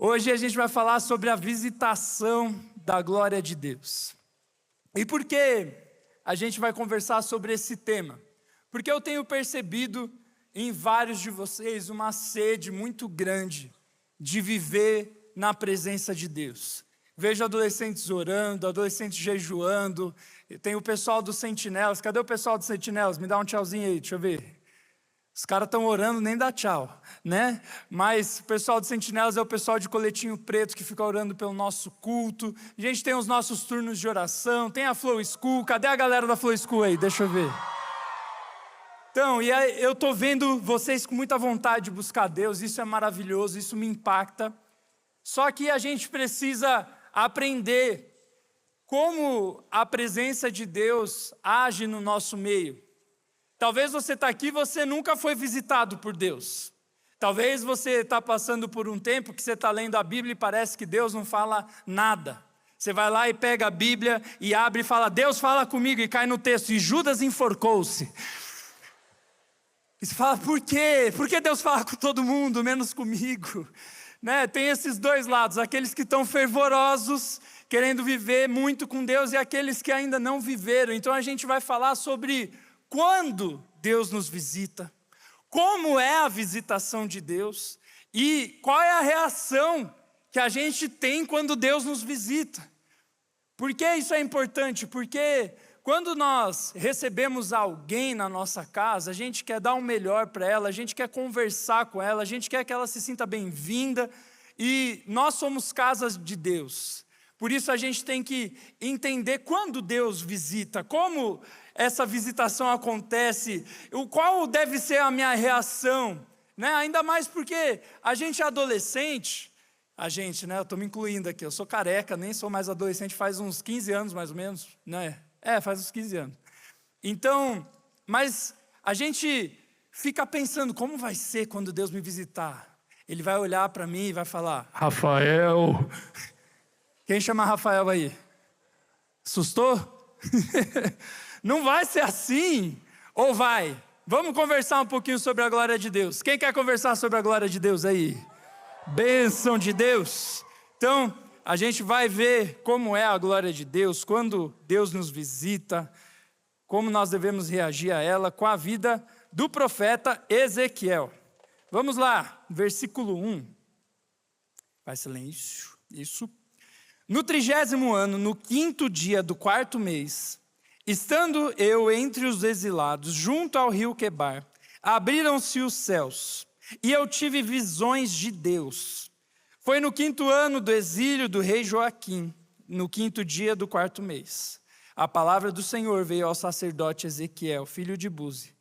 Hoje a gente vai falar sobre a visitação da glória de Deus. E por que a gente vai conversar sobre esse tema? Porque eu tenho percebido em vários de vocês uma sede muito grande de viver na presença de Deus. Vejo adolescentes orando, adolescentes jejuando, tem o pessoal dos sentinelas. Cadê o pessoal dos sentinelas? Me dá um tchauzinho aí, deixa eu ver. Os caras estão orando, nem dá tchau, né? Mas o pessoal dos sentinelas é o pessoal de coletinho preto que fica orando pelo nosso culto. A gente tem os nossos turnos de oração, tem a Flow School. Cadê a galera da Flow School aí? Deixa eu ver. Então, e aí eu estou vendo vocês com muita vontade de buscar Deus, isso é maravilhoso, isso me impacta. Só que a gente precisa aprender como a presença de Deus age no nosso meio. Talvez você está aqui e você nunca foi visitado por Deus. Talvez você está passando por um tempo que você está lendo a Bíblia e parece que Deus não fala nada. Você vai lá e pega a Bíblia e abre e fala, Deus fala comigo, e cai no texto, e Judas enforcou-se. E você fala, por quê? Por que Deus fala com todo mundo, menos comigo? Né? Tem esses dois lados, aqueles que estão fervorosos, querendo viver muito com Deus, e aqueles que ainda não viveram. Então a gente vai falar sobre quando Deus nos visita, como é a visitação de Deus e qual é a reação que a gente tem quando Deus nos visita. Por que isso é importante? Porque quando nós recebemos alguém na nossa casa, a gente quer dar o melhor para ela, a gente quer conversar com ela, a gente quer que ela se sinta bem-vinda, e nós somos casas de Deus. Por isso a gente tem que entender quando Deus visita, como essa visitação acontece, qual deve ser a minha reação, né? Ainda mais porque a gente é adolescente, né? Eu estou me incluindo aqui, eu sou careca, nem sou mais adolescente, faz uns 15 anos mais ou menos, né? Faz uns 15 anos. Então, mas a gente fica pensando, como vai ser quando Deus me visitar? Ele vai olhar para mim e vai falar, Rafael. Quem chama Rafael aí? Assustou? Não vai ser assim, ou vai? Vamos conversar um pouquinho sobre a glória de Deus. Quem quer conversar sobre a glória de Deus aí? Bênção de Deus. Então, a gente vai ver como é a glória de Deus, quando Deus nos visita, como nós devemos reagir a ela, com a vida do profeta Ezequiel. Vamos lá, versículo 1. Faz silêncio, isso. No 30º ano, no 5º dia do 4º mês, estando eu entre os exilados, junto ao rio Quebar, abriram-se os céus, e eu tive visões de Deus. Foi no 5º ano do exílio do rei Joaquim, no 5º dia do 4º mês. A palavra do Senhor veio ao sacerdote Ezequiel, filho de Buzi,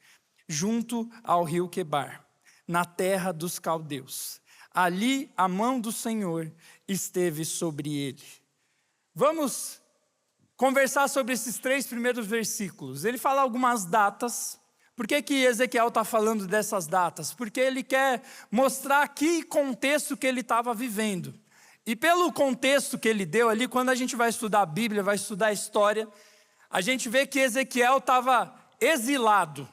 junto ao rio Quebar, na terra dos caldeus. Ali a mão do Senhor esteve sobre ele. Vamos conversar sobre esses 3 primeiros versículos. Ele fala algumas datas. Por que Ezequiel está falando dessas datas? Porque ele quer mostrar que contexto que ele estava vivendo. E pelo contexto que ele deu ali, quando a gente vai estudar a Bíblia, vai estudar a história, a gente vê que Ezequiel estava exilado.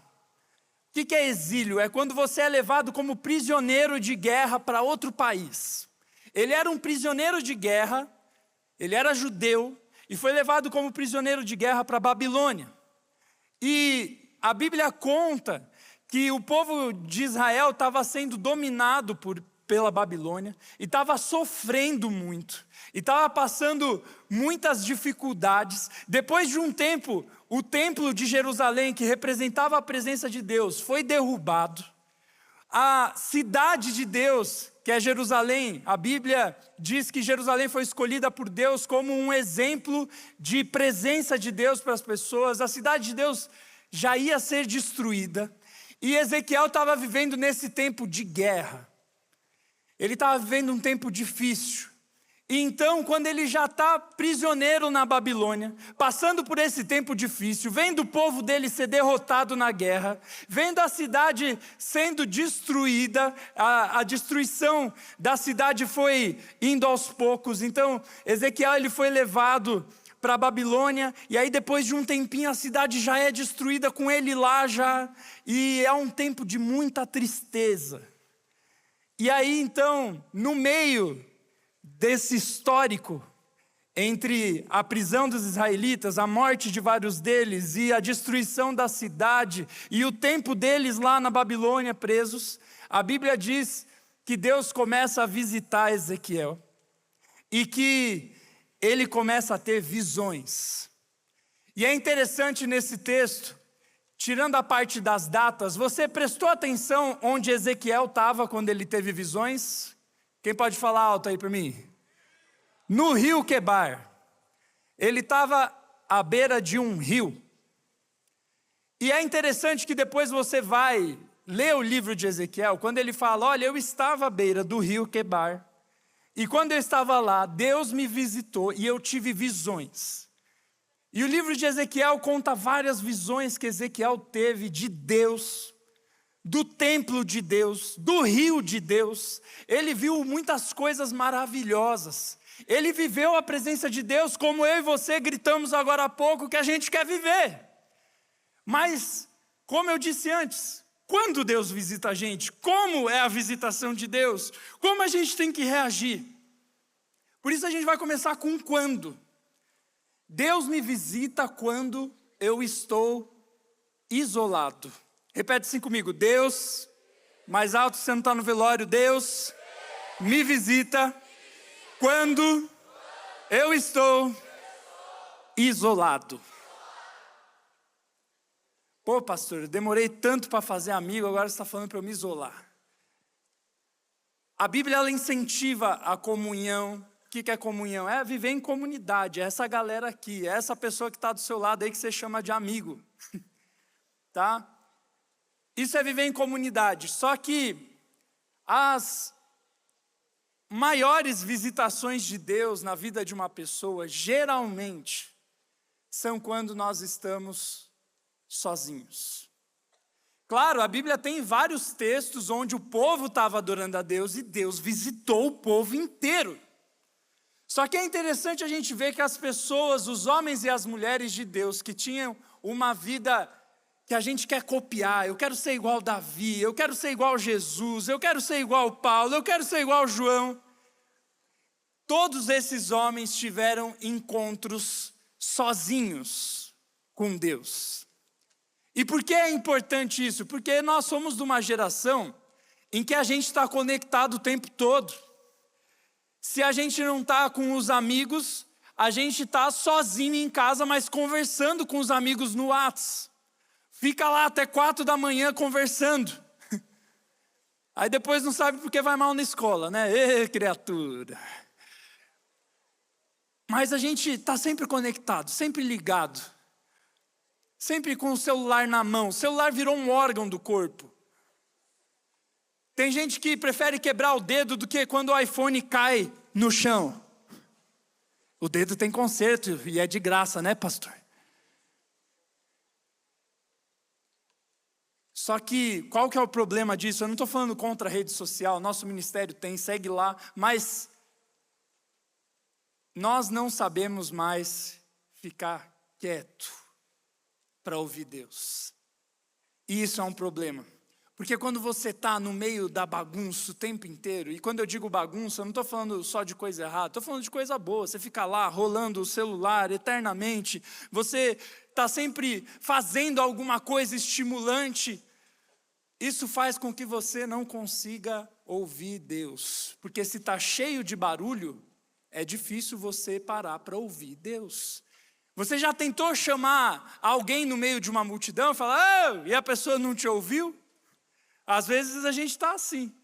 O que é exílio? É quando você é levado como prisioneiro de guerra para outro país. Ele era um prisioneiro de guerra, ele era judeu, e foi levado como prisioneiro de guerra para a Babilônia. E a Bíblia conta que o povo de Israel estava sendo dominado pela Babilônia, e estava sofrendo muito, e estava passando muitas dificuldades. Depois de um tempo, o templo de Jerusalém, que representava a presença de Deus, foi derrubado. A cidade de Deus, que é Jerusalém, a Bíblia diz que Jerusalém foi escolhida por Deus como um exemplo de presença de Deus para as pessoas. A cidade de Deus já ia ser destruída, e Ezequiel estava vivendo nesse tempo de guerra. Ele estava vivendo um tempo difícil. E então, quando ele já está prisioneiro na Babilônia, passando por esse tempo difícil, vendo o povo dele ser derrotado na guerra, vendo a cidade sendo destruída, a destruição da cidade foi indo aos poucos. Então, Ezequiel ele foi levado para a Babilônia, e aí depois de um tempinho a cidade já é destruída com ele lá já, e é um tempo de muita tristeza. E aí então, no meio desse histórico entre a prisão dos israelitas, a morte de vários deles e a destruição da cidade e o tempo deles lá na Babilônia presos, a Bíblia diz que Deus começa a visitar Ezequiel e que ele começa a ter visões. E é interessante nesse texto, tirando a parte das datas, você prestou atenção onde Ezequiel estava quando ele teve visões? Quem pode falar alto aí para mim? No rio Quebar. Ele estava à beira de um rio. E é interessante que depois você vai ler o livro de Ezequiel, quando ele fala, olha, eu estava à beira do rio Quebar, e quando eu estava lá, Deus me visitou e eu tive visões. E o livro de Ezequiel conta várias visões que Ezequiel teve de Deus, do templo de Deus, do rio de Deus. Ele viu muitas coisas maravilhosas. Ele viveu a presença de Deus como eu e você gritamos agora há pouco que a gente quer viver. Mas, como eu disse antes, quando Deus visita a gente? Como é a visitação de Deus? Como a gente tem que reagir? Por isso a gente vai começar com um quando. Deus me visita quando eu estou isolado. Repete assim comigo, Deus, mais alto você não está no velório, Deus me visita quando eu estou isolado. Pô, pastor, eu demorei tanto para fazer amigo, agora você está falando para eu me isolar. A Bíblia, ela incentiva a comunhão. O que é comunhão? É viver em comunidade, é essa galera aqui, é essa pessoa que está do seu lado aí que você chama de amigo. Tá? Isso é viver em comunidade, só que as maiores visitações de Deus na vida de uma pessoa, geralmente, são quando nós estamos sozinhos. Claro, a Bíblia tem vários textos onde o povo estava adorando a Deus e Deus visitou o povo inteiro. Só que é interessante a gente ver que as pessoas, os homens e as mulheres de Deus que tinham uma vida que a gente quer copiar, eu quero ser igual Davi, eu quero ser igual Jesus, eu quero ser igual Paulo, eu quero ser igual João. Todos esses homens tiveram encontros sozinhos com Deus. E por que é importante isso? Porque nós somos de uma geração em que a gente está conectado o tempo todo. Se a gente não está com os amigos, a gente está sozinho em casa, mas conversando com os amigos no WhatsApp. Fica lá até 4 da manhã conversando. Aí depois não sabe porque vai mal na escola, né? Ê, criatura. Mas a gente está sempre conectado, sempre ligado. Sempre com o celular na mão. O celular virou um órgão do corpo. Tem gente que prefere quebrar o dedo do que quando o iPhone cai no chão. O dedo tem conserto e é de graça, né, pastor? Só que, qual que é o problema disso? Eu não estou falando contra a rede social, nosso ministério tem, segue lá, mas nós não sabemos mais ficar quieto para ouvir Deus. E isso é um problema. Porque quando você está no meio da bagunça o tempo inteiro, e quando eu digo bagunça, eu não estou falando só de coisa errada, estou falando de coisa boa. Você fica lá rolando o celular eternamente, você está sempre fazendo alguma coisa estimulante. Isso faz com que você não consiga ouvir Deus. Porque se está cheio de barulho, é difícil você parar para ouvir Deus. Você já tentou chamar alguém no meio de uma multidão e falar, oh! E a pessoa não te ouviu? Às vezes a gente está assim,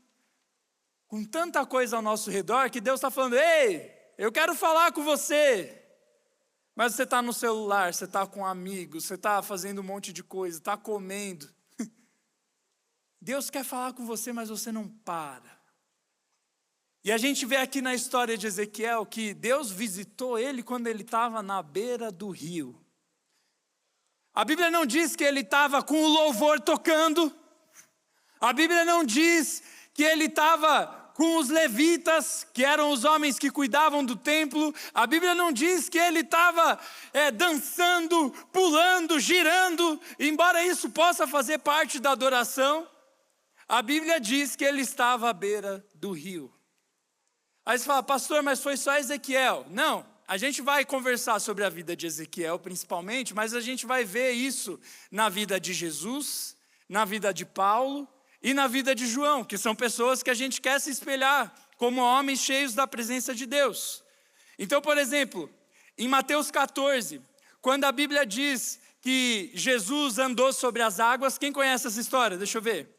com tanta coisa ao nosso redor, que Deus está falando, ei, eu quero falar com você. Mas você está no celular, você está com amigos, você está fazendo um monte de coisa, está comendo. Deus quer falar com você, mas você não para. E a gente vê aqui na história de Ezequiel que Deus visitou ele quando ele estava na beira do rio. A Bíblia não diz que ele estava com o louvor tocando. A Bíblia não diz que ele estava com os levitas, que eram os homens que cuidavam do templo. A Bíblia não diz que ele estava dançando, pulando, girando, embora isso possa fazer parte da adoração. A Bíblia diz que ele estava à beira do rio. Aí você fala, pastor, mas foi só Ezequiel. Não, a gente vai conversar sobre a vida de Ezequiel principalmente, mas a gente vai ver isso na vida de Jesus, na vida de Paulo e na vida de João, que são pessoas que a gente quer se espelhar como homens cheios da presença de Deus. Então, por exemplo, em Mateus 14, quando a Bíblia diz que Jesus andou sobre as águas, quem conhece essa história? Deixa eu ver.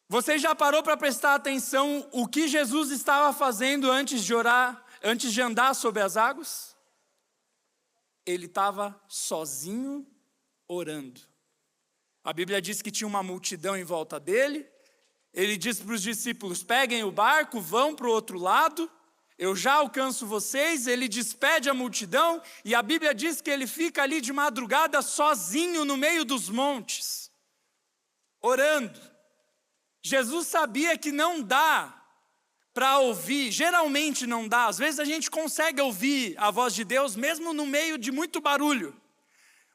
Você já parou para prestar atenção o que Jesus estava fazendo antes de orar, antes de andar sobre as águas? Ele estava sozinho orando. A Bíblia diz que tinha uma multidão em volta dele. Ele disse para os discípulos, peguem o barco, vão para o outro lado, eu já alcanço vocês. Ele despede a multidão e a Bíblia diz que ele fica ali de madrugada sozinho no meio dos montes, orando. Jesus sabia que não dá para ouvir, geralmente não dá, às vezes a gente consegue ouvir a voz de Deus mesmo no meio de muito barulho,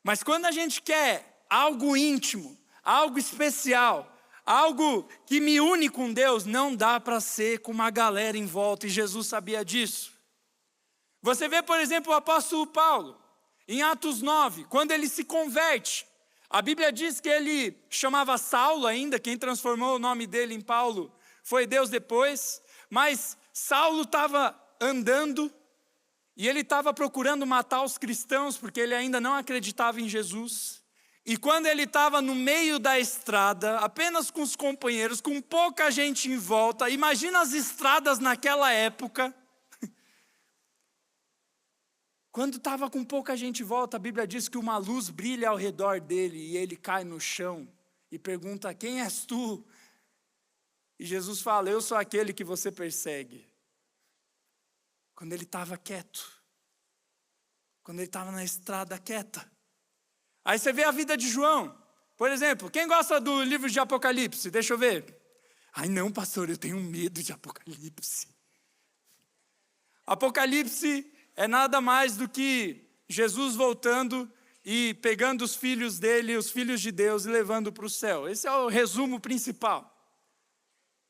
mas quando a gente quer algo íntimo, algo especial, algo que me une com Deus, não dá para ser com uma galera em volta, e Jesus sabia disso. Você vê, por exemplo, o apóstolo Paulo, em Atos 9, quando ele se converte, a Bíblia diz que ele chamava Saulo ainda, quem transformou o nome dele em Paulo foi Deus depois, mas Saulo estava andando e ele estava procurando matar os cristãos, porque ele ainda não acreditava em Jesus. E quando ele estava no meio da estrada, apenas com os companheiros, com pouca gente em volta, imagina as estradas naquela época. Quando estava com pouca gente em volta, a Bíblia diz que uma luz brilha ao redor dele e ele cai no chão e pergunta, quem és tu? E Jesus fala, eu sou aquele que você persegue. Quando ele estava quieto, quando ele estava na estrada quieta. Aí você vê a vida de João, por exemplo, quem gosta do livro de Apocalipse? Deixa eu ver. Ai não, pastor, eu tenho medo de Apocalipse. Apocalipse é nada mais do que Jesus voltando e pegando os filhos dele, os filhos de Deus, e levando para o céu. Esse é o resumo principal.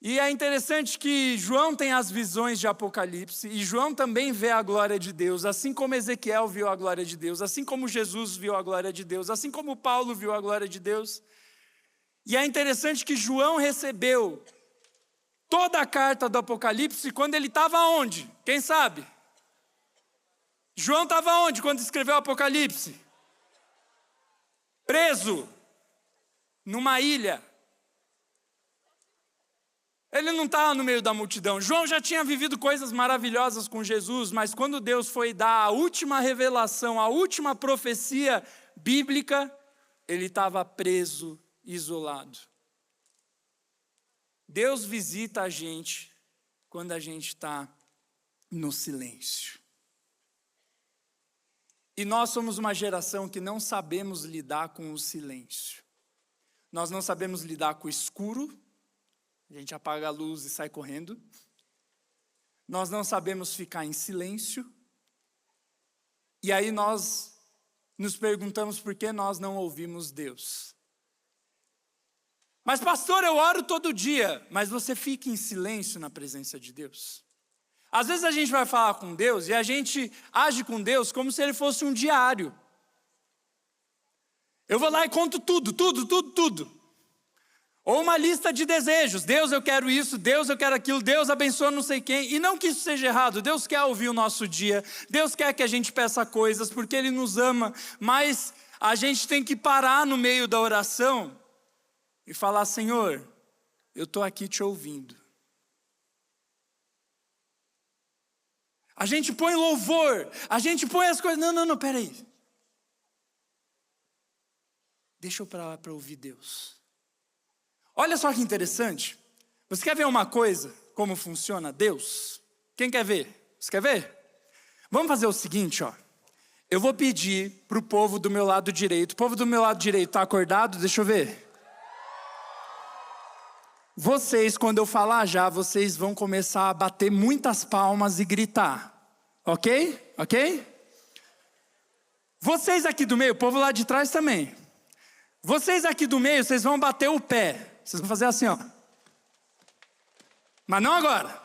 E é interessante que João tem as visões de Apocalipse, e João também vê a glória de Deus, assim como Ezequiel viu a glória de Deus, assim como Jesus viu a glória de Deus, assim como Paulo viu a glória de Deus. E é interessante que João recebeu toda a carta do Apocalipse quando ele estava onde? Quem sabe? João estava onde quando escreveu o Apocalipse? Preso, numa ilha. Ele não estava no meio da multidão. João já tinha vivido coisas maravilhosas com Jesus, mas quando Deus foi dar a última revelação, a última profecia bíblica, ele estava preso, isolado. Deus visita a gente quando a gente está no silêncio. E nós somos uma geração que não sabemos lidar com o silêncio. Nós não sabemos lidar com o escuro. A gente apaga a luz e sai correndo. Nós não sabemos ficar em silêncio. E aí nós nos perguntamos por que nós não ouvimos Deus. Mas pastor, eu oro todo dia. Mas você fica em silêncio na presença de Deus? Às vezes a gente vai falar com Deus e a gente age com Deus como se ele fosse um diário. Eu vou lá e conto tudo. Ou uma lista de desejos. Deus, eu quero isso. Deus, eu quero aquilo. Deus, abençoa não sei quem. E não que isso seja errado. Deus quer ouvir o nosso dia. Deus quer que a gente peça coisas porque Ele nos ama. Mas a gente tem que parar no meio da oração e falar, Senhor, eu estou aqui te ouvindo. A gente põe louvor, a gente põe as coisas. Não, peraí. Deixa eu parar para ouvir Deus. Olha só que interessante. Você quer ver uma coisa, como funciona Deus? Quem quer ver? Você quer ver? Vamos fazer o seguinte, ó. Eu vou pedir para o povo do meu lado direito. O povo do meu lado direito está acordado? Deixa eu ver. Vocês, quando eu falar já, vocês vão começar a bater muitas palmas e gritar. Ok? Ok? Vocês aqui do meio, o povo lá de trás também. Vocês aqui do meio, vocês vão bater o pé. Vocês vão fazer assim, ó. Mas não agora.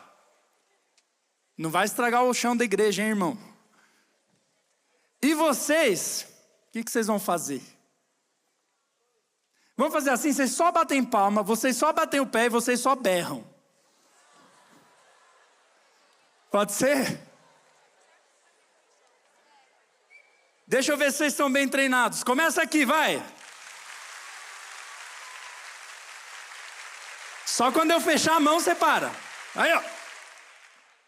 Não vai estragar o chão da igreja, hein, irmão? E vocês, o que vocês vão fazer? Vamos fazer assim, vocês só batem palma, vocês só batem o pé e vocês só berram. Pode ser? Deixa eu ver se vocês estão bem treinados. Começa aqui, vai. Só quando eu fechar a mão, você para. Aí, ó.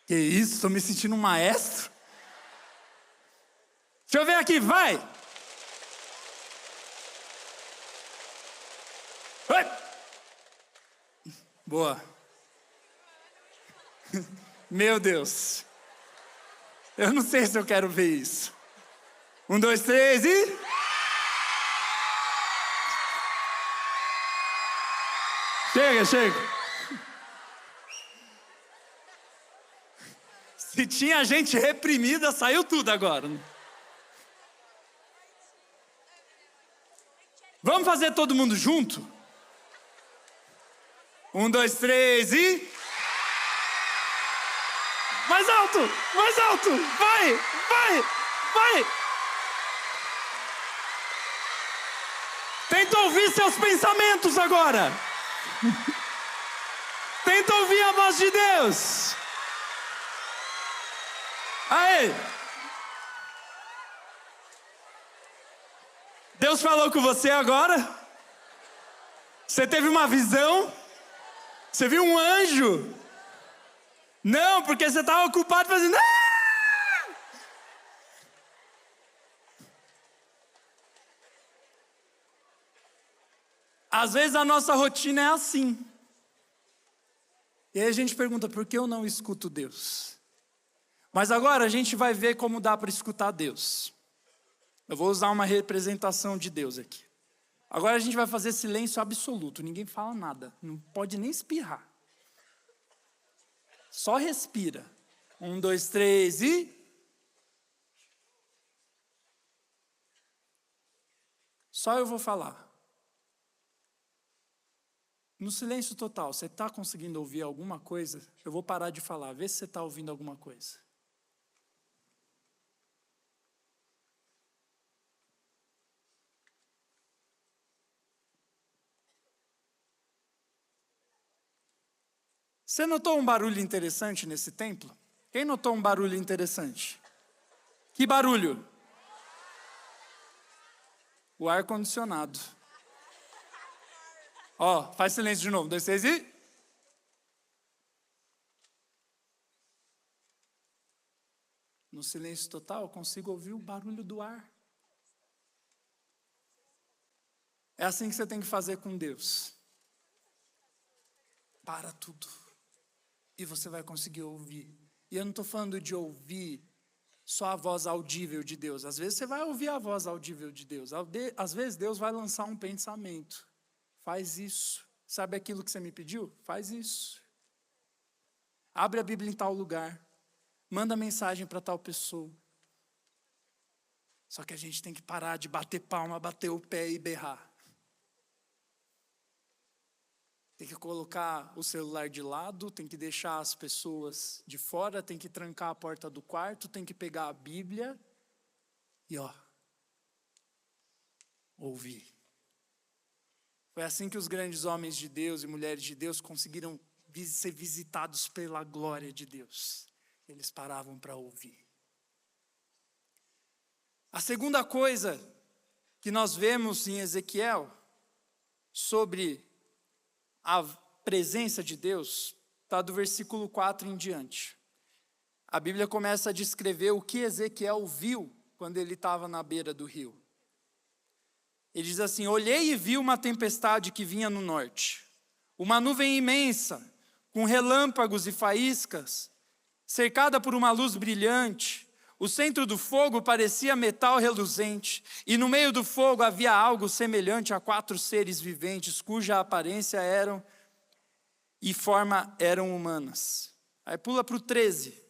Que isso, estou me sentindo um maestro. Deixa eu ver aqui, vai. Oi. Boa. Meu Deus. Eu não sei se eu quero ver isso. 1, 2, 3 e... Chega. Se tinha gente reprimida, saiu tudo agora. Vamos fazer todo mundo junto? 1, 2, 3 e... Mais alto! Vai! Tenta ouvir seus pensamentos agora. Tenta ouvir a voz de Deus. Aí. Deus falou com você agora? Você teve uma visão? Você viu um anjo? Não, porque você estava ocupado fazendo... Ah! Às vezes a nossa rotina é assim. E aí a gente pergunta, por que eu não escuto Deus? Mas agora a gente vai ver como dá para escutar Deus. Eu vou usar uma representação de Deus aqui. Agora a gente vai fazer silêncio absoluto, ninguém fala nada, não pode nem espirrar. Só respira. 1, 2, 3 e... Só eu vou falar. No silêncio total, você está conseguindo ouvir alguma coisa? Eu vou parar de falar, vê se você está ouvindo alguma coisa. Você notou um barulho interessante nesse templo? Quem notou um barulho interessante? Que barulho? O ar-condicionado. Ó, faz silêncio de novo. 2, 3 e... No silêncio total, eu consigo ouvir o barulho do ar. É assim que você tem que fazer com Deus. Para tudo. E você vai conseguir ouvir. E eu não estou falando de ouvir só a voz audível de Deus. Às vezes você vai ouvir a voz audível de Deus. Às vezes Deus vai lançar um pensamento. Faz isso. Sabe aquilo que você me pediu? Faz isso. Abre a Bíblia em tal lugar. Manda mensagem para tal pessoa. Só que a gente tem que parar de bater palma, bater o pé e berrar. Tem que colocar o celular de lado, tem que deixar as pessoas de fora, tem que trancar a porta do quarto, tem que pegar a Bíblia e ouvir. Foi assim que os grandes homens de Deus e mulheres de Deus conseguiram ser visitados pela glória de Deus. Eles paravam para ouvir. A segunda coisa que nós vemos em Ezequiel sobre a presença de Deus está do versículo 4 em diante. A Bíblia começa a descrever o que Ezequiel viu quando ele estava na beira do rio. Ele diz assim: olhei e vi uma tempestade que vinha no norte, uma nuvem imensa, com relâmpagos e faíscas, cercada por uma luz brilhante. O centro do fogo parecia metal reluzente, e no meio do fogo havia algo semelhante a 4 seres viventes, cuja aparência e forma eram humanas. Aí pula para o 13.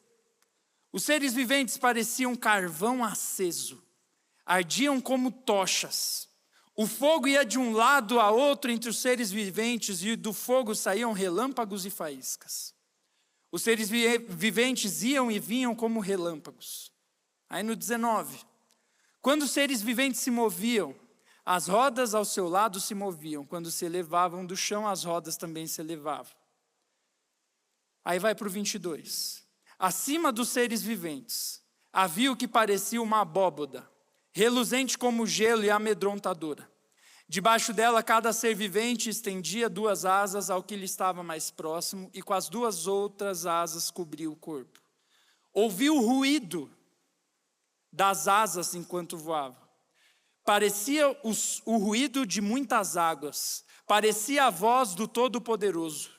Os seres viventes pareciam carvão aceso, ardiam como tochas. O fogo ia de um lado a outro entre os seres viventes, e do fogo saíam relâmpagos e faíscas. Os seres viventes iam e vinham como relâmpagos. Aí no 19, quando os seres viventes se moviam, as rodas ao seu lado se moviam. Quando se elevavam do chão, as rodas também se elevavam. Aí vai para o 22. Acima dos seres viventes, havia o que parecia uma abóboda, reluzente como gelo e amedrontadora. Debaixo dela, cada ser vivente estendia 2 asas ao que lhe estava mais próximo, e com as 2 outras asas cobria o corpo. Ouviu o ruído das asas enquanto voava. Parecia o ruído de muitas águas, parecia a voz do Todo-Poderoso.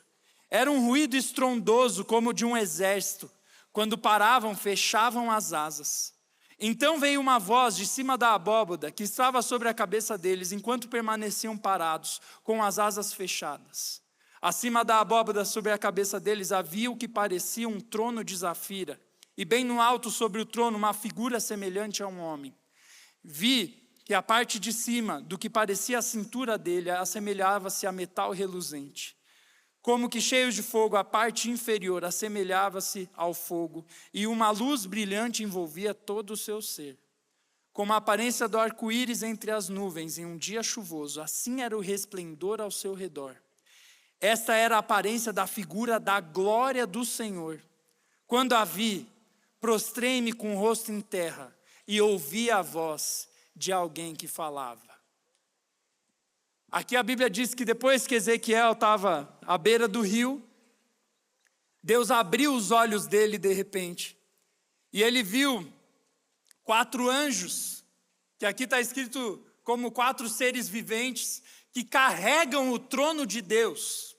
Era um ruído estrondoso como de um exército. Quando paravam, fechavam as asas. Então veio uma voz de cima da abóboda, que estava sobre a cabeça deles, enquanto permaneciam parados, com as asas fechadas. Acima da abóboda, sobre a cabeça deles, havia o que parecia um trono de zafira, e bem no alto sobre o trono, uma figura semelhante a um homem. Vi que a parte de cima, do que parecia a cintura dele, assemelhava-se a metal reluzente. Como que cheio de fogo, a parte inferior assemelhava-se ao fogo, e uma luz brilhante envolvia todo o seu ser. Como a aparência do arco-íris entre as nuvens em um dia chuvoso, assim era o resplendor ao seu redor. Esta era a aparência da figura da glória do Senhor. Quando a vi, prostrei-me com o rosto em terra, e ouvi a voz de alguém que falava. Aqui a Bíblia diz que depois que Ezequiel estava à beira do rio, Deus abriu os olhos dele de repente, e ele viu 4 anjos, que aqui está escrito como 4 seres viventes, que carregam o trono de Deus.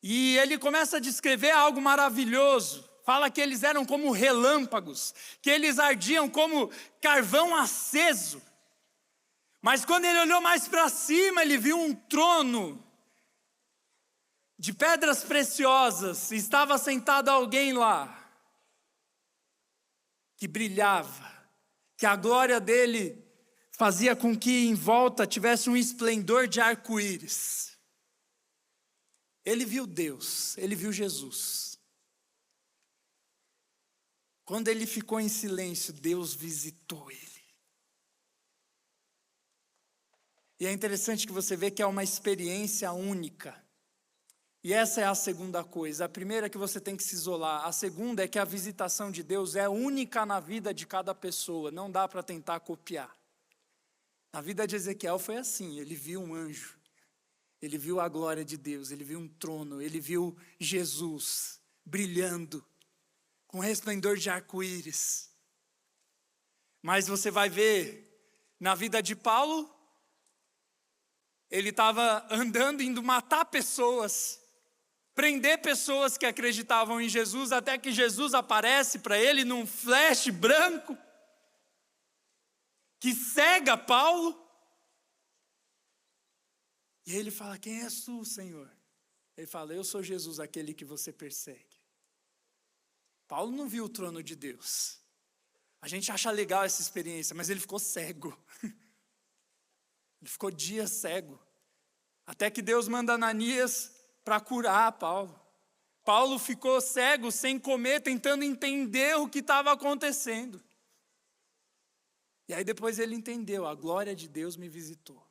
E ele começa a descrever algo maravilhoso, fala que eles eram como relâmpagos, que eles ardiam como carvão aceso. Mas quando ele olhou mais para cima, ele viu um trono de pedras preciosas, e estava sentado alguém lá, que brilhava, que a glória dele fazia com que em volta tivesse um esplendor de arco-íris. Ele viu Deus, ele viu Jesus. Quando ele ficou em silêncio, Deus visitou ele. E é interessante que você vê que é uma experiência única. E essa é a segunda coisa. A primeira é que você tem que se isolar. A segunda é que a visitação de Deus é única na vida de cada pessoa. Não dá para tentar copiar. Na vida de Ezequiel foi assim. Ele viu um anjo. Ele viu a glória de Deus. Ele viu um trono. Ele viu Jesus brilhando com resplendor de arco-íris. Mas você vai ver na vida de Paulo, ele estava andando, indo matar pessoas, prender pessoas que acreditavam em Jesus, até que Jesus aparece para ele num flash branco, que cega Paulo. E ele fala: quem és tu, Senhor? Ele fala: eu sou Jesus, aquele que você persegue. Paulo não viu o trono de Deus. A gente acha legal essa experiência, mas ele ficou cego. Ele ficou dias cego, até que Deus manda Ananias para curar Paulo. Paulo ficou cego, sem comer, tentando entender o que estava acontecendo. E aí depois ele entendeu: a glória de Deus me visitou.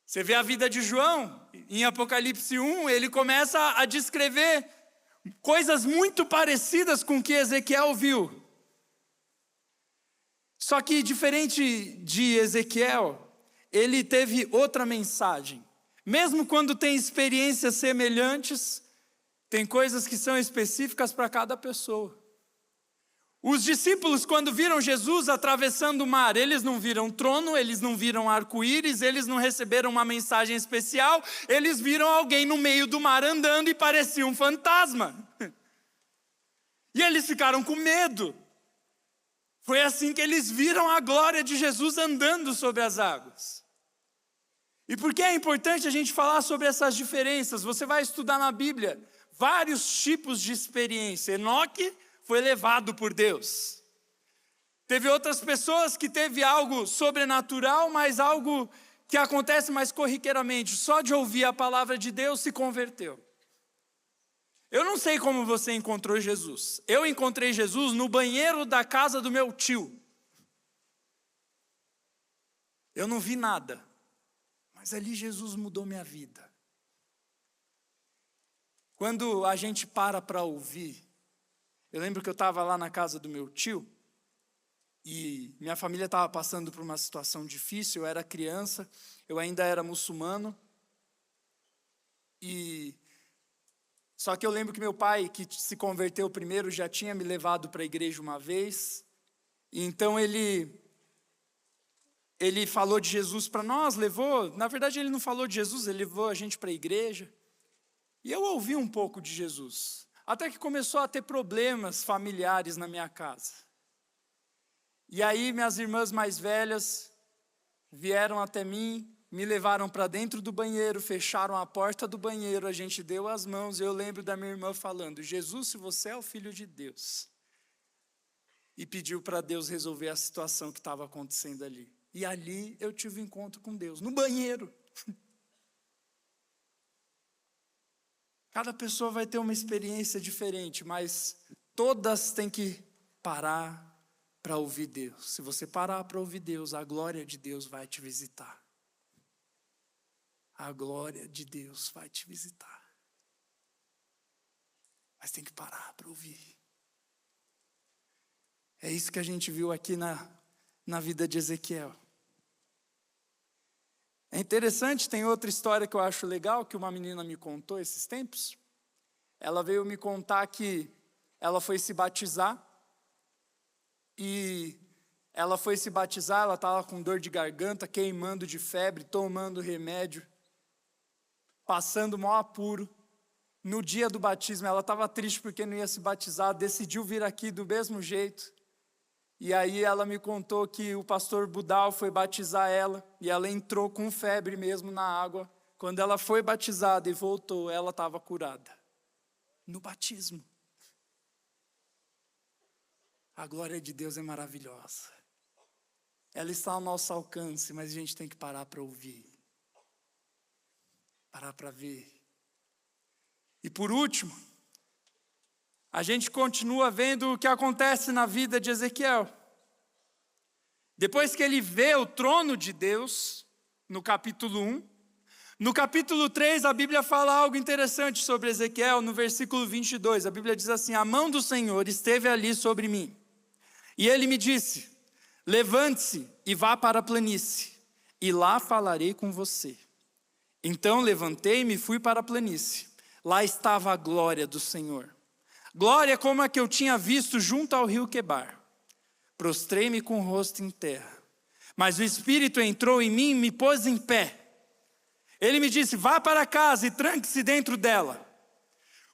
Você vê a vida de João, em Apocalipse 1, ele começa a descrever coisas muito parecidas com o que Ezequiel viu. Só que diferente de Ezequiel, ele teve outra mensagem. Mesmo quando tem experiências semelhantes, tem coisas que são específicas para cada pessoa. Os discípulos, quando viram Jesus atravessando o mar, eles não viram trono, eles não viram arco-íris, eles não receberam uma mensagem especial, eles viram alguém no meio do mar andando e parecia um fantasma. E eles ficaram com medo. Foi assim que eles viram a glória de Jesus andando sobre as águas. E por que é importante a gente falar sobre essas diferenças? Você vai estudar na Bíblia vários tipos de experiência. Enoque foi levado por Deus. Teve outras pessoas que teve algo sobrenatural, mas algo que acontece mais corriqueiramente. Só de ouvir a palavra de Deus se converteu. Eu não sei como você encontrou Jesus. Eu encontrei Jesus no banheiro da casa do meu tio. Eu não vi nada, mas ali Jesus mudou minha vida. Quando a gente para ouvir, eu lembro que eu estava lá na casa do meu tio, e minha família estava passando por uma situação difícil, eu era criança, eu ainda era muçulmano, só que eu lembro que meu pai, que se converteu primeiro, já tinha me levado para a igreja uma vez, e então ele falou de Jesus para nós, na verdade ele não falou de Jesus, ele levou a gente para a igreja, e eu ouvi um pouco de Jesus, até que começou a ter problemas familiares na minha casa. E aí minhas irmãs mais velhas vieram até mim, me levaram para dentro do banheiro, fecharam a porta do banheiro, a gente deu as mãos, e eu lembro da minha irmã falando, Jesus, se você é o Filho de Deus, e pediu para Deus resolver a situação que estava acontecendo ali. E ali eu tive um encontro com Deus, no banheiro. Cada pessoa vai ter uma experiência diferente, mas todas têm que parar para ouvir Deus. Se você parar para ouvir Deus, a glória de Deus vai te visitar. A glória de Deus vai te visitar. Mas tem que parar para ouvir. É isso que a gente viu aqui na vida de Ezequiel. É interessante, tem outra história que eu acho legal, que uma menina me contou esses tempos. Ela veio me contar que ela foi se batizar, e ela foi se batizar, ela estava com dor de garganta, queimando de febre, tomando remédio, passando maior apuro. No dia do batismo, ela estava triste porque não ia se batizar, decidiu vir aqui do mesmo jeito. E aí ela me contou que o pastor Budal foi batizar ela, e ela entrou com febre mesmo na água. Quando ela foi batizada e voltou, ela estava curada. No batismo. A glória de Deus é maravilhosa. Ela está ao nosso alcance, mas a gente tem que parar para ouvir. Parar para ver. E por último, a gente continua vendo o que acontece na vida de Ezequiel. Depois que ele vê o trono de Deus, no capítulo 1, no capítulo 3 a Bíblia fala algo interessante sobre Ezequiel, no versículo 22, a Bíblia diz assim, a mão do Senhor esteve ali sobre mim, e ele me disse, levante-se e vá para a planície, e lá falarei com você. Então levantei-me e fui para a planície, lá estava a glória do Senhor. Glória como a que eu tinha visto junto ao rio Quebar. Prostrei-me com o rosto em terra. Mas o Espírito entrou em mim e me pôs em pé. Ele me disse, vá para casa e tranque-se dentro dela.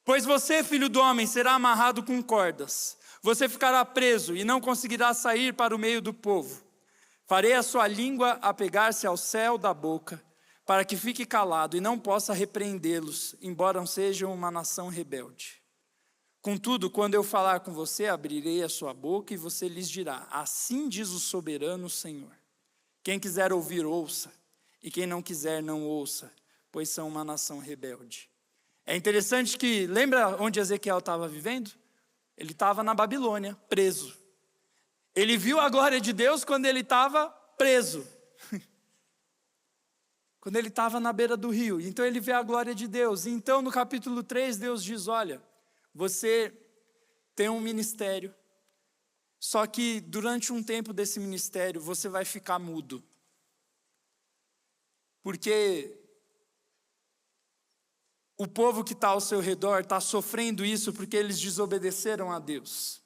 Pois você, filho do homem, será amarrado com cordas. Você ficará preso e não conseguirá sair para o meio do povo. Farei a sua língua apegar-se ao céu da boca, para que fique calado e não possa repreendê-los, embora sejam uma nação rebelde. Contudo, quando eu falar com você, abrirei a sua boca e você lhes dirá, assim diz o soberano Senhor. Quem quiser ouvir, ouça, e quem não quiser, não ouça, pois são uma nação rebelde. É interessante que, lembra onde Ezequiel estava vivendo? Ele estava na Babilônia, preso. Ele viu a glória de Deus quando ele estava preso. Quando ele estava na beira do rio. Então ele vê a glória de Deus. Então no capítulo 3 Deus diz, olha, você tem um ministério, só que durante um tempo desse ministério você vai ficar mudo. Porque o povo que está ao seu redor está sofrendo isso porque eles desobedeceram a Deus.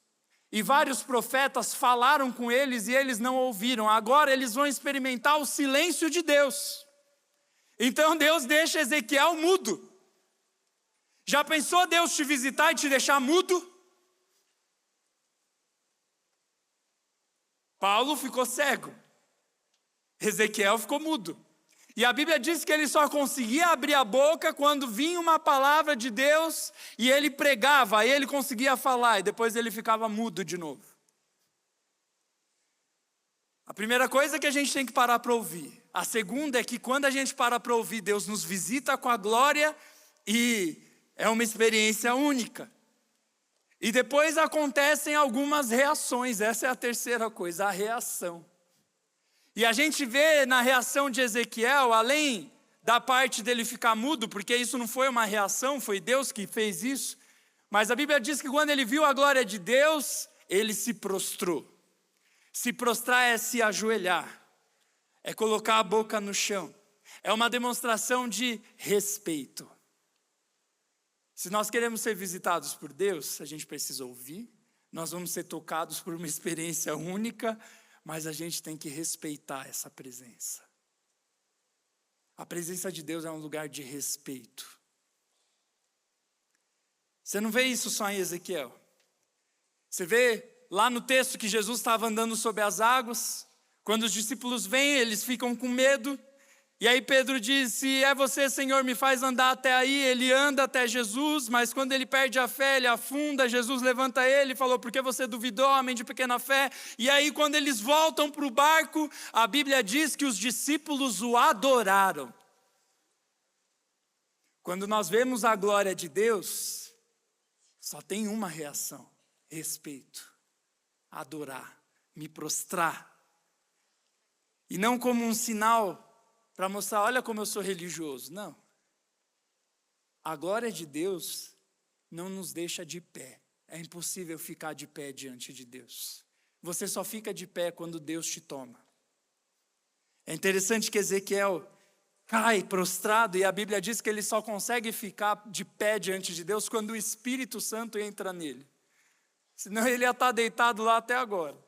E vários profetas falaram com eles e eles não ouviram. Agora eles vão experimentar o silêncio de Deus. Então Deus deixa Ezequiel mudo. Já pensou Deus te visitar e te deixar mudo? Paulo ficou cego. Ezequiel ficou mudo. E a Bíblia diz que ele só conseguia abrir a boca quando vinha uma palavra de Deus e ele pregava, aí ele conseguia falar e depois ele ficava mudo de novo. A primeira coisa é que a gente tem que parar para ouvir. A segunda é que quando a gente para ouvir, Deus nos visita com a glória e É uma experiência única. E depois acontecem algumas reações, essa é a terceira coisa, a reação. E a gente vê na reação de Ezequiel, além da parte dele ficar mudo, porque isso não foi uma reação, foi Deus que fez isso, mas a Bíblia diz que quando ele viu a glória de Deus, ele se prostrou. Se prostrar é se ajoelhar, é colocar a boca no chão, é uma demonstração de respeito. Se nós queremos ser visitados por Deus, a gente precisa ouvir, nós vamos ser tocados por uma experiência única, mas a gente tem que respeitar essa presença. A presença de Deus é um lugar de respeito. Você não vê isso só em Ezequiel. Você vê lá no texto que Jesus estava andando sobre as águas, quando os discípulos vêm, eles ficam com medo, e aí Pedro diz, se é você, Senhor, me faz andar até aí. Ele anda até Jesus, mas quando ele perde a fé, ele afunda. Jesus levanta ele e falou, por que você duvidou, homem de pequena fé? E aí quando eles voltam para o barco, a Bíblia diz que os discípulos o adoraram. Quando nós vemos a glória de Deus, só tem uma reação, respeito, adorar, me prostrar. E não como um sinal para mostrar, olha como eu sou religioso. Não. A glória de Deus não nos deixa de pé. É impossível ficar de pé diante de Deus. Você só fica de pé quando Deus te toma. É interessante que Ezequiel cai prostrado e a Bíblia diz que ele só consegue ficar de pé diante de Deus quando o Espírito Santo entra nele. Senão ele ia estar deitado lá até agora.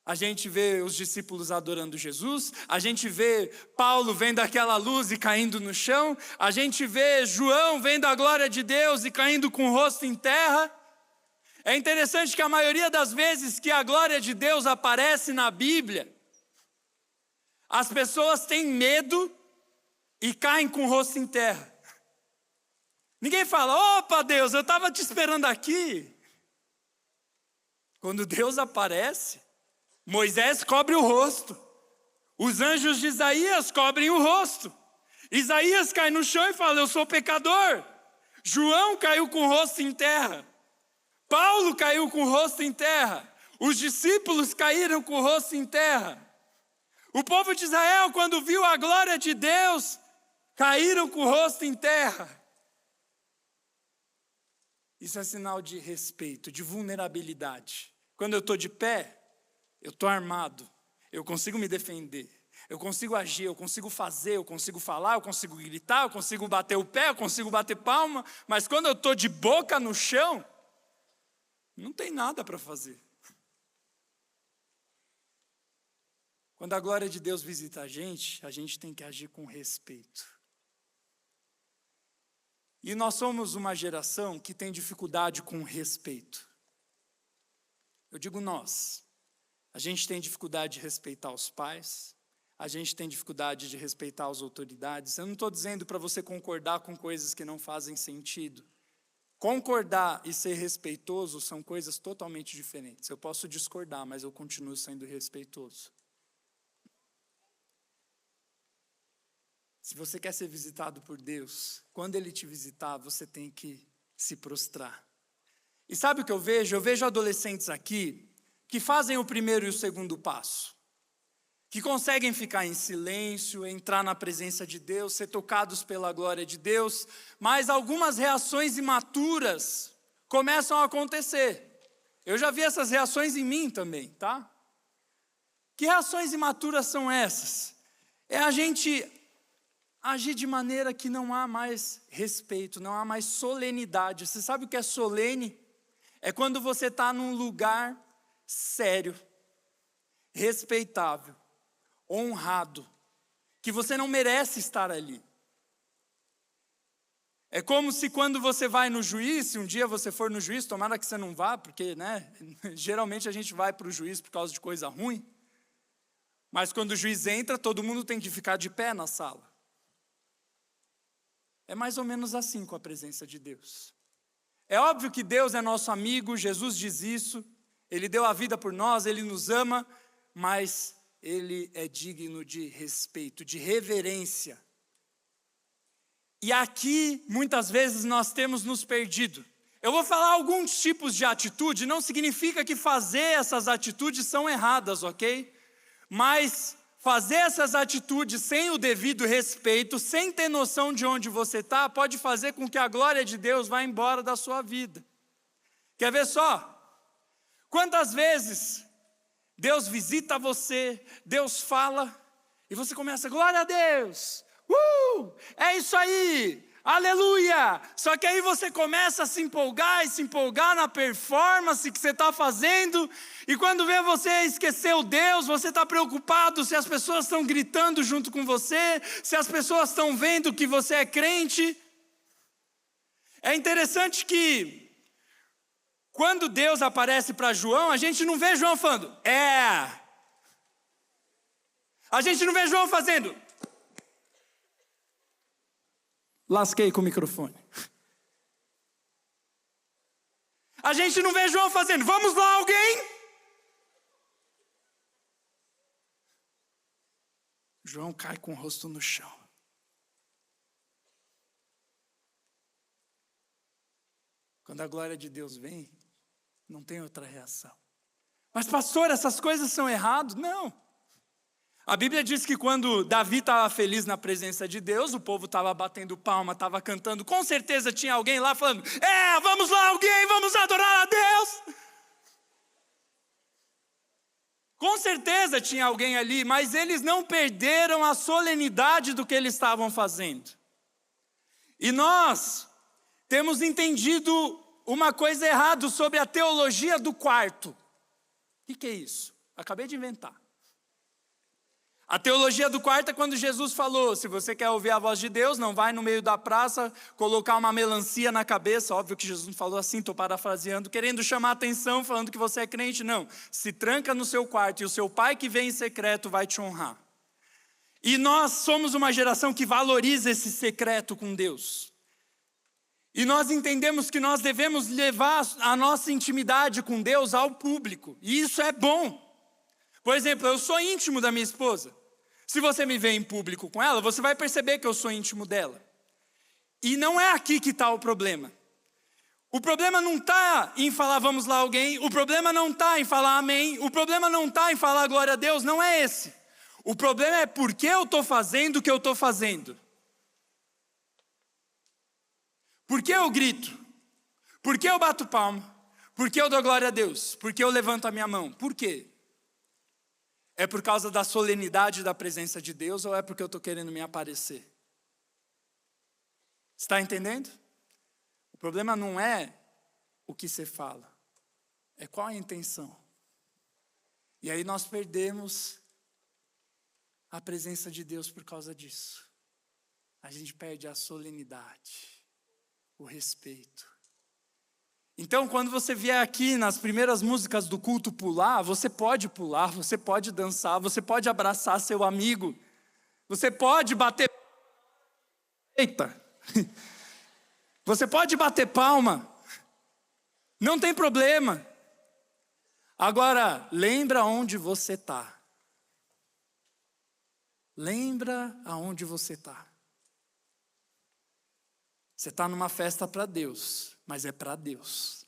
A gente vê os discípulos adorando Jesus, a gente vê Paulo vendo aquela luz e caindo no chão, a gente vê João vendo a glória de Deus e caindo com o rosto em terra. É interessante que a maioria das vezes que a glória de Deus aparece na Bíblia, as pessoas têm medo e caem com o rosto em terra. Ninguém fala, opa Deus, eu estava te esperando aqui. Quando Deus aparece, Moisés cobre o rosto, os anjos de Isaías cobrem o rosto, Isaías cai no chão e fala, eu sou pecador. João caiu com o rosto em terra, Paulo caiu com o rosto em terra, os discípulos caíram com o rosto em terra. O povo de Israel, quando viu a glória de Deus, caíram com o rosto em terra. Isso é sinal de respeito, de vulnerabilidade. Quando eu estou de pé, eu estou armado, eu consigo me defender, eu consigo agir, eu consigo fazer, eu consigo falar, eu consigo gritar, eu consigo bater o pé, eu consigo bater palma, mas quando eu estou de boca no chão, não tem nada para fazer. Quando a glória de Deus visita a gente tem que agir com respeito. E nós somos uma geração que tem dificuldade com respeito. Eu digo nós. A gente tem dificuldade de respeitar os pais, a gente tem dificuldade de respeitar as autoridades. Eu não estou dizendo para você concordar com coisas que não fazem sentido. Concordar e ser respeitoso são coisas totalmente diferentes. Eu posso discordar, mas eu continuo sendo respeitoso. Se você quer ser visitado por Deus, quando Ele te visitar, você tem que se prostrar. E sabe o que eu vejo? Eu vejo adolescentes aqui que fazem o primeiro e o segundo passo, que conseguem ficar em silêncio, entrar na presença de Deus, ser tocados pela glória de Deus, mas algumas reações imaturas começam a acontecer. Eu já vi essas reações em mim também, tá? Que reações imaturas são essas? É a gente agir de maneira que não há mais respeito, não há mais solenidade. Você sabe o que é solene? É quando você está num lugar sério, respeitável, honrado, que você não merece estar ali. É como se quando você vai no juiz, se um dia você for no juiz, tomara que você não vá, porque, geralmente a gente vai para o juiz por causa de coisa ruim, mas quando o juiz entra, todo mundo tem que ficar de pé na sala. É mais ou menos assim com a presença de Deus. É óbvio que Deus é nosso amigo, Jesus diz isso, Ele deu a vida por nós, Ele nos ama, mas Ele é digno de respeito, de reverência. E aqui, muitas vezes, nós temos nos perdido. Eu vou falar alguns tipos de atitude, não significa que fazer essas atitudes são erradas, ok? Mas fazer essas atitudes sem o devido respeito, sem ter noção de onde você está, pode fazer com que a glória de Deus vá embora da sua vida. Quer ver só? Quantas vezes Deus visita você, Deus fala, e você começa, glória a Deus, é isso aí, aleluia. Só que aí você começa a se empolgar na performance que você está fazendo, e quando vê você esqueceu Deus, você está preocupado se as pessoas estão gritando junto com você, se as pessoas estão vendo que você é crente. É interessante que quando Deus aparece para João, a gente não vê João falando, a gente não vê João fazendo, lasquei com o microfone. A gente não vê João fazendo, vamos lá alguém? João cai com o rosto no chão. Quando a glória de Deus vem, não tem outra reação. Mas pastor, essas coisas são erradas? Não. A Bíblia diz que quando Davi estava feliz na presença de Deus, o povo estava batendo palma, estava cantando, com certeza tinha alguém lá falando, vamos lá alguém, vamos adorar a Deus. Com certeza tinha alguém ali, mas eles não perderam a solenidade do que eles estavam fazendo. E nós temos entendido uma coisa errada sobre a teologia do quarto. O que é isso? Acabei de inventar. A teologia do quarto é quando Jesus falou, se você quer ouvir a voz de Deus, não vai no meio da praça colocar uma melancia na cabeça. Óbvio que Jesus não falou assim, estou parafraseando, querendo chamar a atenção, falando que você é crente. Não, se tranca no seu quarto e o seu pai que vem em secreto vai te honrar. E nós somos uma geração que valoriza esse secreto com Deus. E nós entendemos que nós devemos levar a nossa intimidade com Deus ao público. E isso é bom. Por exemplo, eu sou íntimo da minha esposa. Se você me vê em público com ela, você vai perceber que eu sou íntimo dela. E não é aqui que está o problema. O problema não está em falar vamos lá alguém. O problema não está em falar amém. O problema não está em falar glória a Deus. Não é esse. O problema é por que eu estou fazendo o que eu estou fazendo. Por que eu grito? Por que eu bato palma? Por que eu dou glória a Deus? Por que eu levanto a minha mão? Por quê? É por causa da solenidade da presença de Deus ou é porque eu estou querendo me aparecer? Está entendendo? O problema não é o que você fala, é qual a intenção. E aí nós perdemos a presença de Deus por causa disso. A gente perde a solenidade. O respeito. Então, quando você vier aqui nas primeiras músicas do culto pular, você pode dançar, você pode abraçar seu amigo, você pode bater. Eita! Você pode bater palma, não tem problema. Agora, lembra onde você está. Lembra aonde você está. Você está numa festa para Deus, mas é para Deus.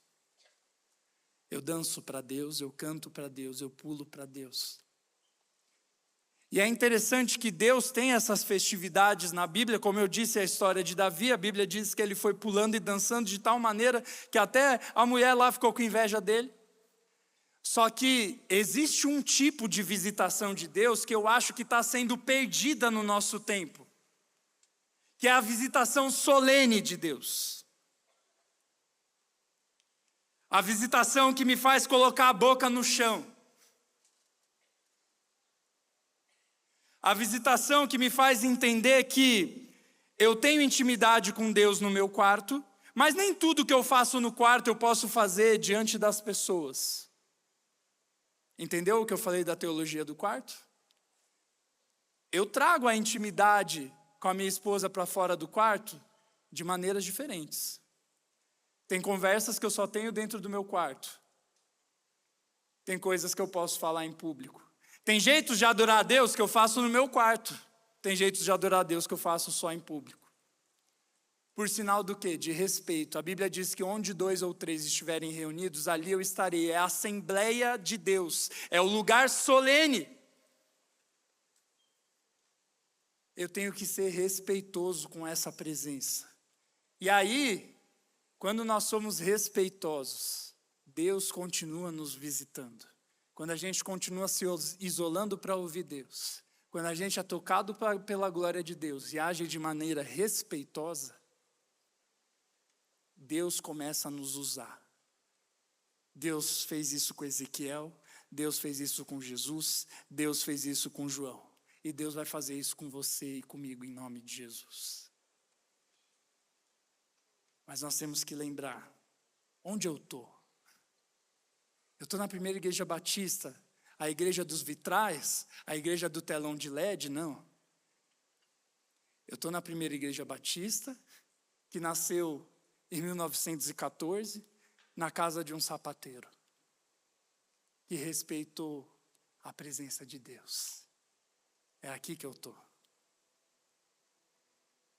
Eu danço para Deus, eu canto para Deus, eu pulo para Deus. E é interessante que Deus tem essas festividades na Bíblia, como eu disse a história de Davi, a Bíblia diz que ele foi pulando e dançando de tal maneira que até a mulher lá ficou com inveja dele. Só que existe um tipo de visitação de Deus que eu acho que está sendo perdida no nosso tempo. Que é a visitação solene de Deus. A visitação que me faz colocar a boca no chão. A visitação que me faz entender que eu tenho intimidade com Deus no meu quarto, mas nem tudo que eu faço no quarto eu posso fazer diante das pessoas. Entendeu o que eu falei da teologia do quarto? Eu trago a intimidade com a minha esposa para fora do quarto de maneiras diferentes. Tem conversas que eu só tenho dentro do meu quarto. Tem coisas que eu posso falar em público. Tem jeitos de adorar a Deus que eu faço no meu quarto. Tem jeitos de adorar a Deus que eu faço só em público. Por sinal do quê? De respeito. A Bíblia diz que onde 2 ou 3 estiverem reunidos, ali eu estarei. É a Assembleia de Deus. É o lugar solene. Eu tenho que ser respeitoso com essa presença. E aí, quando nós somos respeitosos, Deus continua nos visitando. Quando a gente continua se isolando para ouvir Deus, quando a gente é tocado pela glória de Deus e age de maneira respeitosa, Deus começa a nos usar. Deus fez isso com Ezequiel, Deus fez isso com Jesus, Deus fez isso com João. E Deus vai fazer isso com você e comigo em nome de Jesus. Mas nós temos que lembrar, onde eu estou? Eu estou na primeira igreja batista, a igreja dos vitrais, a igreja do telão de LED? Não. Eu estou na primeira igreja batista, que nasceu em 1914, na casa de um sapateiro, que respeitou a presença de Deus. É aqui que eu estou.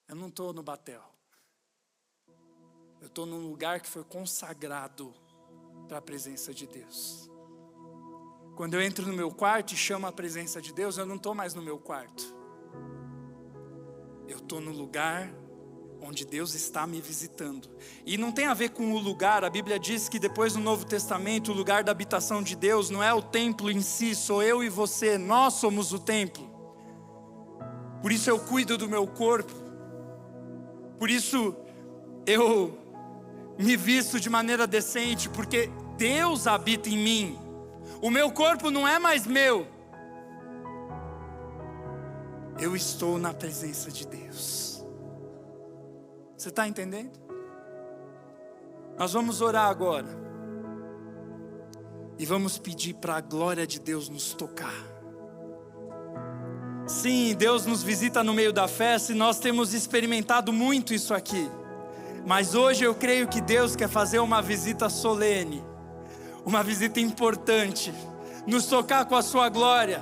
Eu não estou no batel. Eu estou num lugar que foi consagrado para a presença de Deus. Quando eu entro no meu quarto e chamo a presença de Deus, eu não estou mais no meu quarto. Eu estou no lugar onde Deus está me visitando. E não tem a ver com o lugar. A Bíblia diz que depois no Novo Testamento, o lugar da habitação de Deus não é o templo em si, sou eu e você, nós somos o templo. Por isso eu cuido do meu corpo. Por isso eu me visto de maneira decente, porque Deus habita em mim. O meu corpo não é mais meu. Eu estou na presença de Deus. Você está entendendo? Nós vamos orar agora. E vamos pedir para a glória de Deus nos tocar. Sim, Deus nos visita no meio da festa e nós temos experimentado muito isso aqui. Mas hoje eu creio que Deus quer fazer uma visita solene, uma visita importante, nos tocar com a sua glória.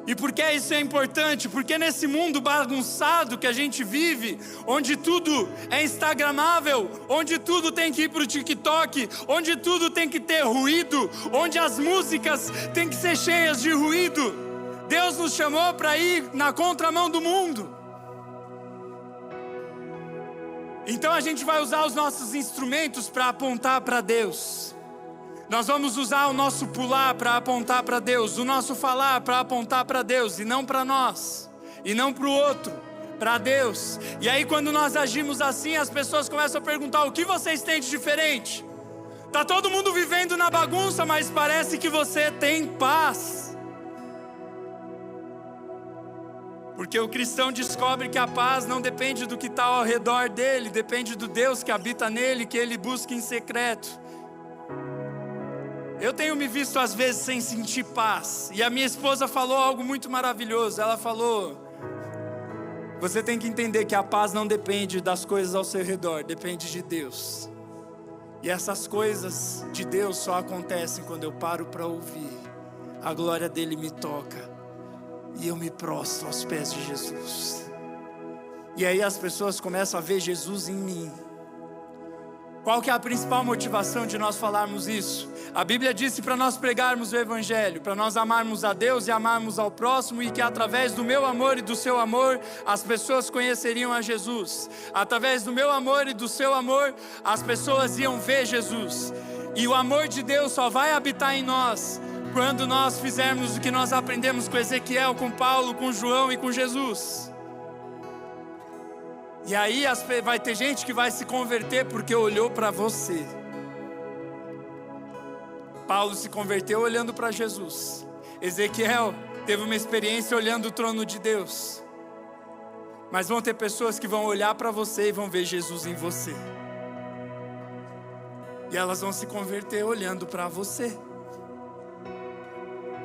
E por que isso é importante? Porque nesse mundo bagunçado que a gente vive, onde tudo é instagramável, onde tudo tem que ir para o TikTok, onde tudo tem que ter ruído, onde as músicas têm que ser cheias de ruído, Deus nos chamou para ir na contramão do mundo. Então a gente vai usar os nossos instrumentos para apontar para Deus. Nós vamos usar o nosso pular para apontar para Deus, o nosso falar para apontar para Deus, e não para nós, e não para o outro, para Deus. E aí quando nós agimos assim, as pessoas começam a perguntar: o que vocês têm de diferente? Está todo mundo vivendo na bagunça, mas parece que você tem paz. Porque o cristão descobre que a paz não depende do que está ao redor dele, depende do Deus que habita nele, que ele busca em secreto. Eu tenho me visto às vezes sem sentir paz. E a minha esposa falou algo muito maravilhoso. Ela falou: você tem que entender que a paz não depende das coisas ao seu redor, depende de Deus. E essas coisas de Deus só acontecem quando eu paro para ouvir. A glória dele me toca e eu me prostro aos pés de Jesus. E aí as pessoas começam a ver Jesus em mim. Qual que é a principal motivação de nós falarmos isso? A Bíblia disse para nós pregarmos o Evangelho, para nós amarmos a Deus e amarmos ao próximo, e que através do meu amor e do seu amor, as pessoas conheceriam a Jesus. Através do meu amor e do seu amor, as pessoas iam ver Jesus. E o amor de Deus só vai habitar em nós quando nós fizermos o que nós aprendemos com Ezequiel, com Paulo, com João e com Jesus. E aí vai ter gente que vai se converter porque olhou para você. Paulo se converteu olhando para Jesus. Ezequiel teve uma experiência olhando o trono de Deus. Mas vão ter pessoas que vão olhar para você e vão ver Jesus em você. E elas vão se converter olhando para você.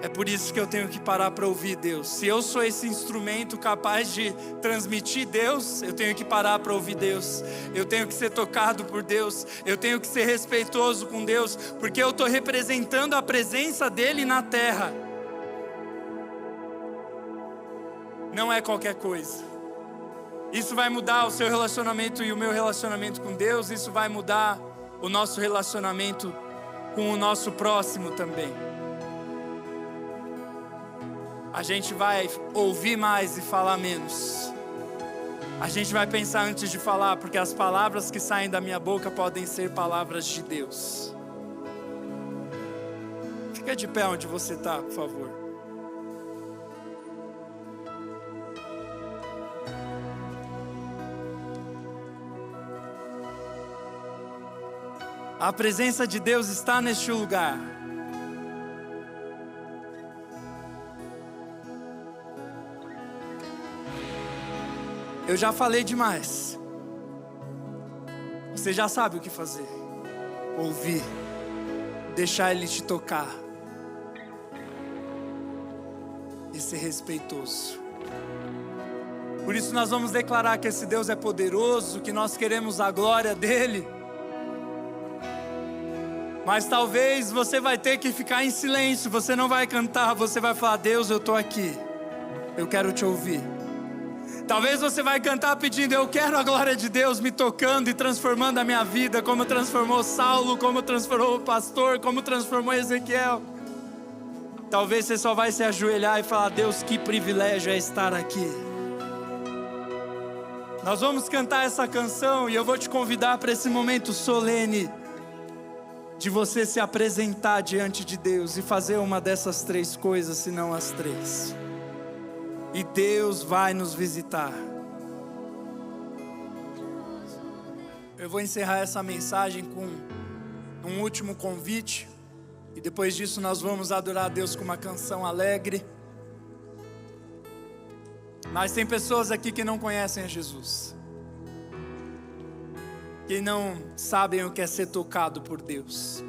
É por isso que eu tenho que parar para ouvir Deus. Se eu sou esse instrumento capaz de transmitir Deus, eu tenho que parar para ouvir Deus. Eu tenho que ser tocado por Deus. Eu tenho que ser respeitoso com Deus, porque eu estou representando a presença dEle na terra. Não é qualquer coisa. Isso vai mudar o seu relacionamento e o meu relacionamento com Deus. Isso vai mudar o nosso relacionamento com o nosso próximo também. A gente vai ouvir mais e falar menos. A gente vai pensar antes de falar, porque as palavras que saem da minha boca podem ser palavras de Deus. Fica de pé onde você está, por favor. A presença de Deus está neste lugar. Eu já falei demais. Você já sabe o que fazer. Ouvir. Deixar Ele te tocar. E ser respeitoso. Por isso nós vamos declarar que esse Deus é poderoso, que nós queremos a glória dEle. Mas talvez você vai ter que ficar em silêncio, você não vai cantar, você vai falar: Deus, eu estou aqui, eu quero te ouvir. Talvez você vai cantar pedindo: eu quero a glória de Deus me tocando e transformando a minha vida, como transformou Saulo, como transformou o pastor, como transformou Ezequiel. Talvez você só vai se ajoelhar e falar: Deus, que privilégio é estar aqui. Nós vamos cantar essa canção e eu vou te convidar para esse momento solene de você se apresentar diante de Deus e fazer uma dessas três coisas, se não as três. E Deus vai nos visitar. Eu vou encerrar essa mensagem com um último convite. E depois disso nós vamos adorar a Deus com uma canção alegre. Mas tem pessoas aqui que não conhecem a Jesus, que não sabem o que é ser tocado por Deus.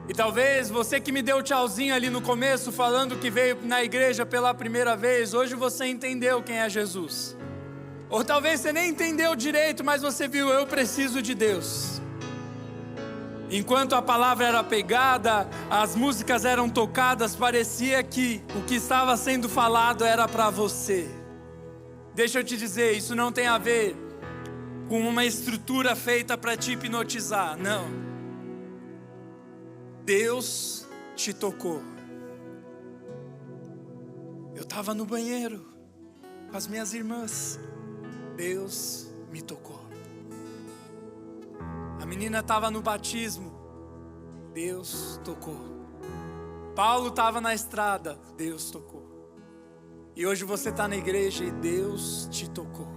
E talvez você que me deu tchauzinho ali no começo, falando que veio na igreja pela primeira vez, hoje você entendeu quem é Jesus. Ou talvez você nem entendeu direito, mas você viu: eu preciso de Deus. Enquanto a palavra era pegada, as músicas eram tocadas, parecia que o que estava sendo falado era para você. Deixa eu te dizer, isso não tem a ver com uma estrutura feita para te hipnotizar, não. Deus te tocou. Eu estava no banheiro com as minhas irmãs. Deus me tocou. A menina estava no batismo. Deus tocou. Paulo estava na estrada. Deus tocou. E hoje você está na igreja e Deus te tocou.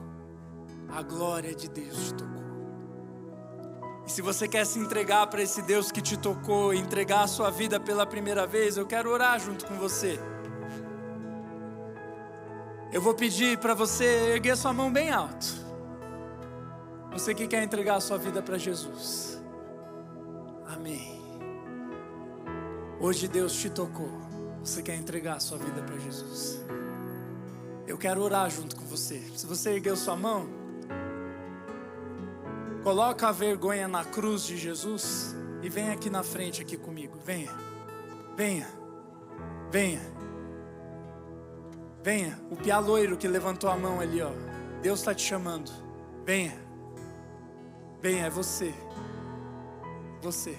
A glória de Deus te tocou. E se você quer se entregar para esse Deus que te tocou, entregar a sua vida pela primeira vez, eu quero orar junto com você. Eu vou pedir para você erguer sua mão bem alto. Você que quer entregar a sua vida para Jesus. Amém. Hoje Deus te tocou. Você quer entregar a sua vida para Jesus. Eu quero orar junto com você. Se você ergueu sua mão, coloca a vergonha na cruz de Jesus e vem aqui na frente aqui comigo. Venha. Venha. Venha. Venha. O piá loiro que levantou a mão ali, ó. Deus está te chamando. Venha. Venha, é você. Você.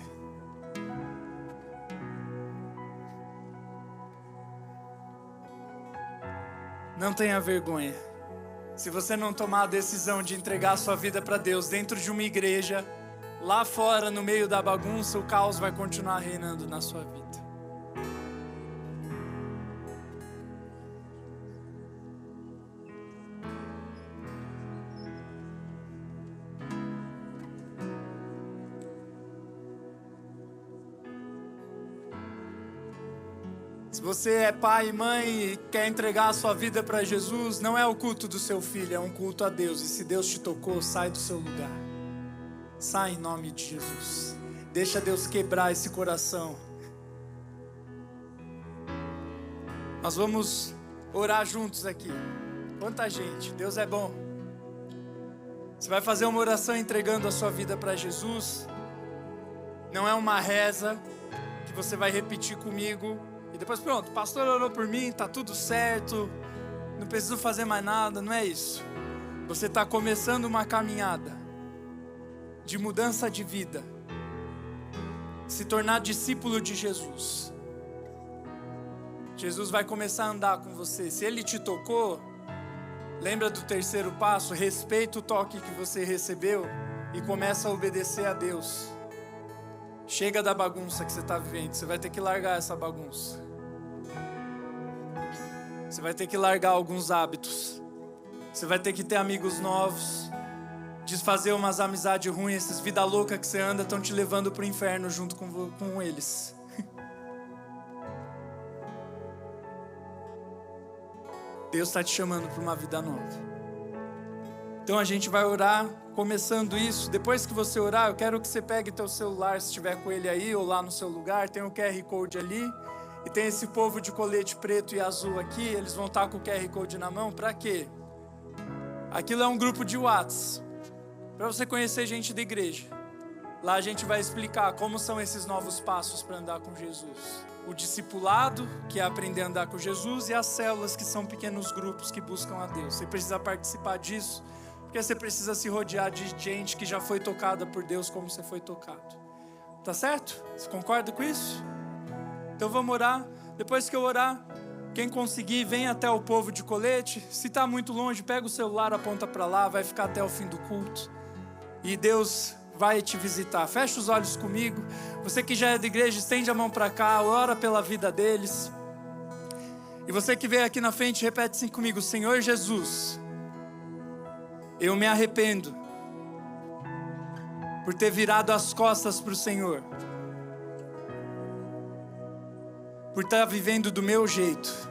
Não tenha vergonha. Se você não tomar a decisão de entregar a sua vida para Deus dentro de uma igreja, lá fora, no meio da bagunça, o caos vai continuar reinando na sua vida. Se você é pai e mãe e quer entregar a sua vida para Jesus, não é o culto do seu filho, é um culto a Deus. E se Deus te tocou, sai do seu lugar. Sai em nome de Jesus. Deixa Deus quebrar esse coração. Nós vamos orar juntos aqui. Quanta gente, Deus é bom. Você vai fazer uma oração entregando a sua vida para Jesus. Não é uma reza que você vai repetir comigo. E depois pronto, o pastor orou por mim, tá tudo certo, não preciso fazer mais nada, não é isso. Você está começando uma caminhada de mudança de vida, se tornar discípulo de Jesus. Jesus vai começar a andar com você. Se Ele te tocou, lembra do terceiro passo: respeita o toque que você recebeu e começa a obedecer a Deus. Chega da bagunça que você está vivendo. Você vai ter que largar essa bagunça. Você vai ter que largar alguns hábitos. Você vai ter que ter amigos novos. Desfazer umas amizades ruins. Esses vida louca que você anda estão te levando para o inferno junto com eles. Deus está te chamando para uma vida nova. Então a gente vai orar, começando isso. Depois que você orar, eu quero que você pegue teu celular, se estiver com ele aí, ou lá no seu lugar. Tem o QR Code ali. E tem esse povo de colete preto e azul aqui. Eles vão estar com o QR Code na mão. Para quê? Aquilo é um grupo de WhatsApp, para você conhecer gente da igreja. Lá a gente vai explicar como são esses novos passos para andar com Jesus. O discipulado, que é aprender a andar com Jesus, e as células, que são pequenos grupos que buscam a Deus. Você precisa participar disso, porque você precisa se rodear de gente que já foi tocada por Deus como você foi tocado. Tá certo? Você concorda com isso? Então vamos orar. Depois que eu orar, quem conseguir, vem até o povo de colete. Se está muito longe, pega o celular, aponta para lá, vai ficar até o fim do culto. E Deus vai te visitar. Fecha os olhos comigo. Você que já é da igreja, estende a mão para cá, ora pela vida deles. E você que veio aqui na frente, repete assim comigo: Senhor Jesus, eu me arrependo por ter virado as costas para o Senhor, por estar vivendo do meu jeito.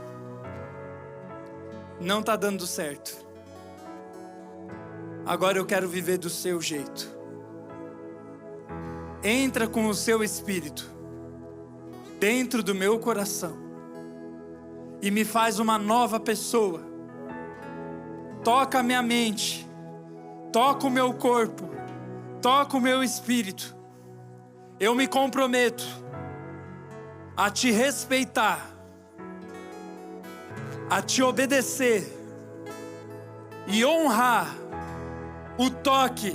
Não está dando certo. Agora eu quero viver do seu jeito. Entra com o seu Espírito dentro do meu coração e me faz uma nova pessoa. Toca a minha mente, toca o meu corpo, toca o meu espírito. Eu me comprometo a te respeitar, a te obedecer e honrar o toque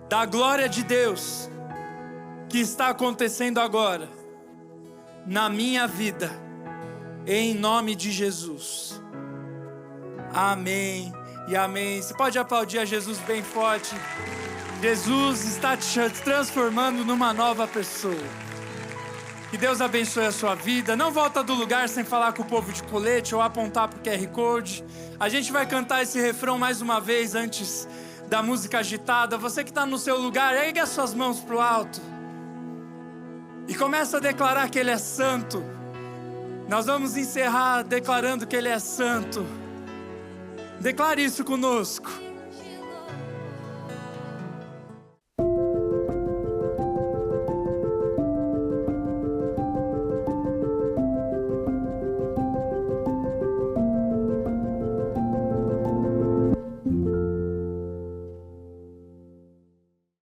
da glória de Deus que está acontecendo agora na minha vida, em nome de Jesus. Amém e amém. Você pode aplaudir a Jesus bem forte. Jesus está te transformando numa nova pessoa. Que Deus abençoe a sua vida. Não volta do lugar sem falar com o povo de colete ou apontar para o QR Code. A gente vai cantar esse refrão mais uma vez antes da música agitada. Você que está no seu lugar, ergue as suas mãos para o alto e começa a declarar que Ele é santo. Nós vamos encerrar declarando que Ele é santo. Declare isso conosco.